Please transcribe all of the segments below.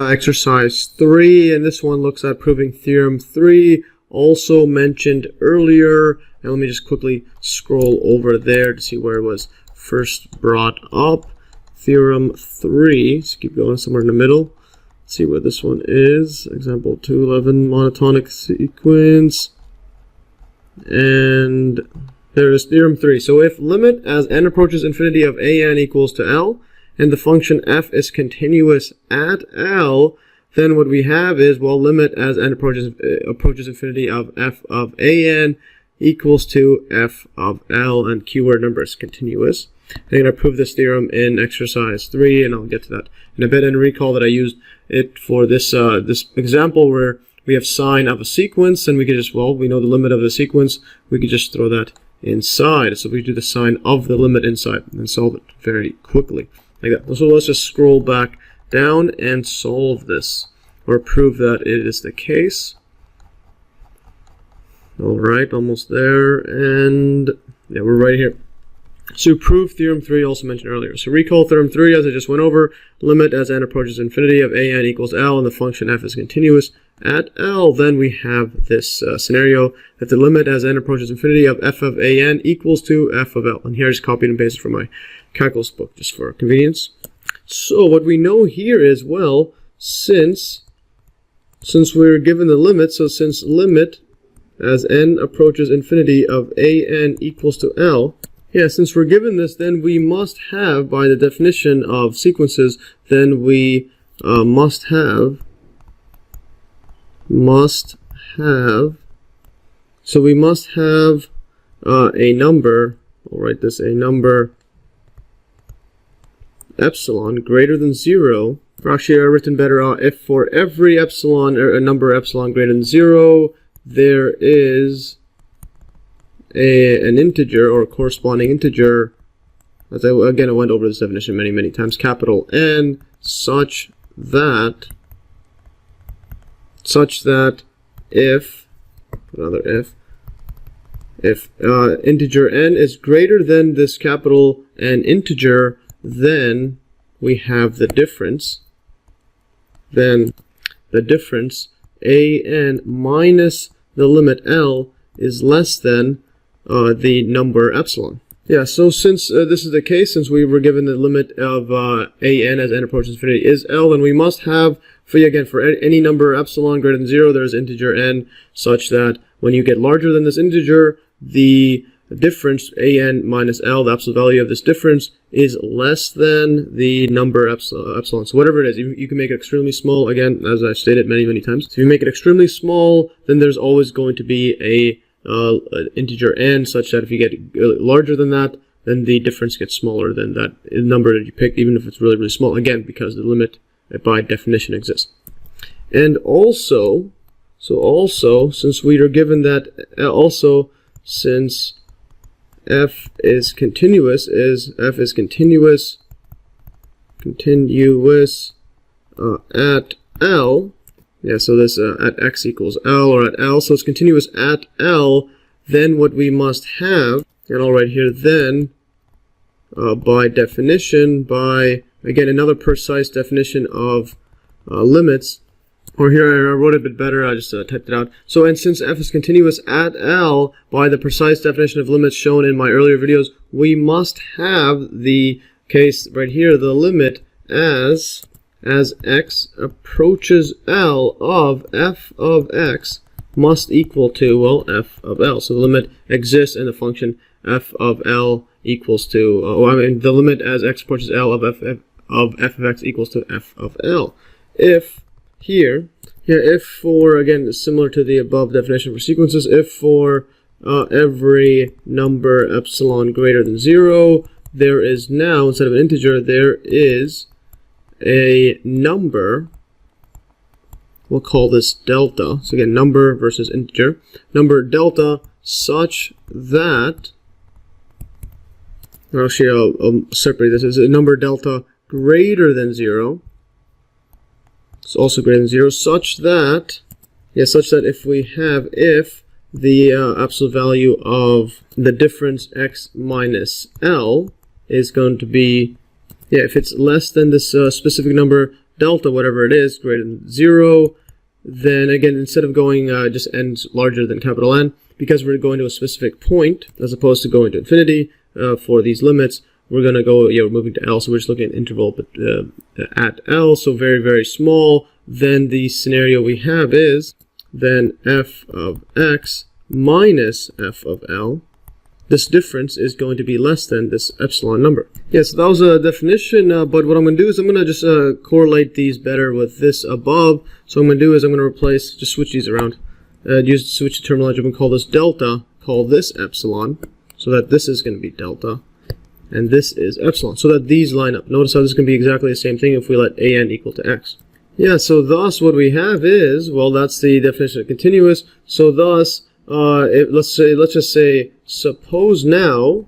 Exercise 3, and this one looks at proving Theorem 3, also mentioned earlier. And let me just quickly scroll over there to see where it was first brought up. Theorem 3, let's keep going somewhere in the middle. Let's see where this one is. Example 211, monotonic sequence. And there is Theorem 3. So if limit as n approaches infinity of an equals to L, and the function f is continuous at L, then what we have is, well, limit as n approaches infinity of f of an equals to f of L, and keyword number is continuous. I'm going to prove this theorem in exercise 3, and I'll get to that in a bit. And recall that I used it for this this example where we have sine of a sequence, and we could just, well, we know the limit of the sequence, we could just throw that inside. So we do the sine of the limit inside and solve it very quickly. Like that. So let's just scroll back down and solve this, or prove that it is the case. Alright, almost there, and yeah, we're right here. So prove Theorem 3, also mentioned earlier. So recall Theorem 3, as I just went over, limit as n approaches infinity of an equals L, and the function f is continuous at L. Then we have this scenario that the limit as n approaches infinity of f of an equals to f of L. And here I just copied and pasted from my calculus book just for convenience. So what we know here is, well, since we're given the limit, so since limit as n approaches infinity of an equals to L, yeah, since we're given this, then we must have, by the definition of sequences, then we must have, so we must have a number, I'll write this, a number epsilon greater than 0. Or actually, I've written better, if for every epsilon, or a number epsilon greater than 0, there is an integer, or a corresponding integer, as I went over this definition many times, capital N, such that if integer n is greater than this capital N integer, then we have the difference. Then the difference an minus the limit L is less than the number epsilon. Yeah, so since this is the case, since we were given the limit of an as n approaches infinity is L, then we must have, for any number epsilon greater than 0, there's integer n, such that when you get larger than this integer, the difference an minus L, the absolute value of this difference, is less than the number epsilon. So whatever it is, you can make it extremely small, again, as I've stated many times. So if you make it extremely small, then there's always going to be a integer n, such that if you get larger than that, then the difference gets smaller than that number that you picked, even if it's really small, again, because the limit by definition exists. And also, since we are given that, since f is continuous, at L. Yeah, so this at x equals L, or at L, so it's continuous at L, then what we must have, and I'll write here then, by definition, by, again, another precise definition of limits, or here I wrote it a bit better, I just typed it out. So, and since f is continuous at L, by the precise definition of limits shown in my earlier videos, we must have the case right here, the limit as x approaches L of f of x must equal to, well, f of L. So the limit exists in the function f of L equals to, the limit as x approaches L of f of x equals to f of L. If if for, again, similar to the above definition for sequences, if for every number epsilon greater than 0, there is now, instead of an integer, there is a number, we'll call this delta. So again, number versus integer. Number delta such that, actually I'll separate this as a number delta greater than 0. It's also greater than 0, such that if the absolute value of the difference x minus L is going to be, if it's less than this specific number delta, whatever it is, greater than 0, then again, instead of going just n's larger than capital N, because we're going to a specific point as opposed to going to infinity for these limits, we're going to go, we're moving to L, so we're just looking at interval but at L, so very, very small. Then the scenario we have is then f of x minus f of L. This difference is going to be less than this epsilon number. Yes, that was a definition, but what I'm going to do is I'm going to just correlate these better with this above. So what I'm going to do is I'm going to replace, just switch these around, switch the terminology. I'm going to call this delta, call this epsilon, so that this is going to be delta, and this is epsilon, so that these line up. Notice how this is going to be exactly the same thing if we let an equal to x. Yeah, so thus what we have is, well, that's the definition of continuous. So thus, let's just say, suppose now,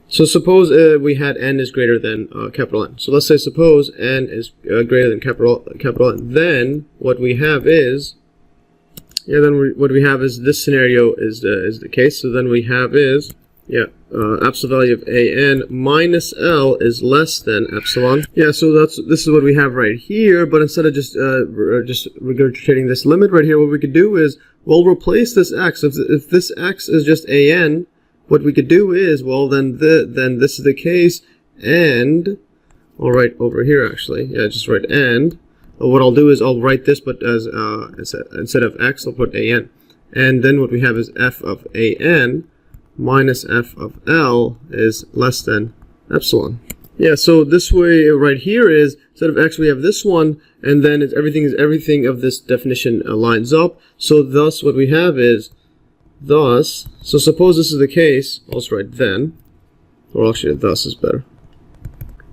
so suppose we had n is greater than capital N. So let's say suppose n is greater than capital N. Then what we have is, what we have is this scenario is the case. So then we have is, absolute value of an minus L is less than epsilon. Yeah, so this is what we have right here. But instead of just regurgitating this limit right here, what we could do is, we'll replace this x. If this x is just an, what we could do is, well, then this is the case, and I'll write over here actually. Yeah, just write and. What I'll do is I'll write this, but as instead of x, I'll put an, and then what we have is f of an minus f of L is less than epsilon. Yeah, so this way right here is, instead of x we have this one, and then everything of this definition lines up. So thus what we have is, thus, so suppose this is the case, I'll just write then, or actually thus is better.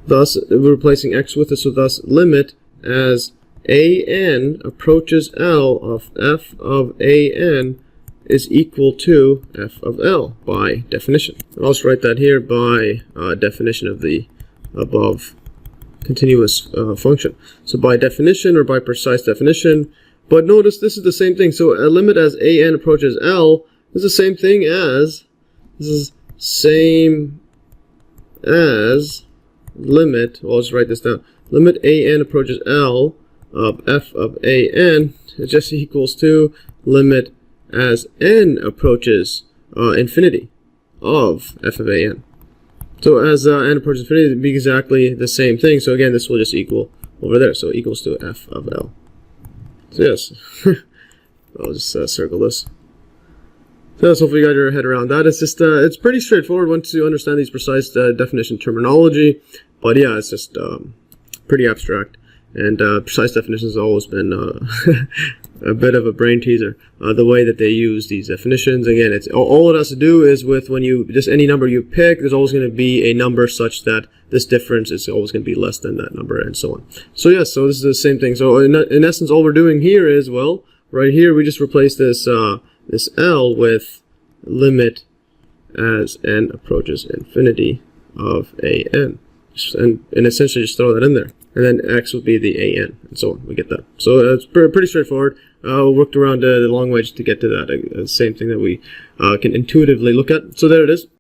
Thus, we're replacing x with it, so thus limit as an approaches L of f of an is equal to f of L by definition. I'll also write that here by definition of the above continuous function. So by definition, or by precise definition, but notice this is the same thing. So a limit as an approaches L is the same thing as, this is same as limit, well, let's write this down, limit an approaches L of f of an is just equals to limit as n approaches infinity of f of an. So as n approaches infinity, it would be exactly the same thing. So again, this will just equal over there. So equals to f of L. So yes, I'll just circle this. So yes, hopefully you got your head around that. It's just it's pretty straightforward once you understand these precise definition terminology. But yeah, it's just pretty abstract. And precise definitions has always been a bit of a brain teaser. The way that they use these definitions, again, it's all it has to do is with when you just any number you pick, there's always going to be a number such that this difference is always going to be less than that number, and so on. So yes, so this is the same thing. So in essence, all we're doing here is, well, right here we just replace this this L with limit as n approaches infinity of an, and essentially just throw that in there. And then x would be the an, and so on. We get that. So it's pretty straightforward. We worked around the long way just to get to that same thing that we can intuitively look at. So there it is.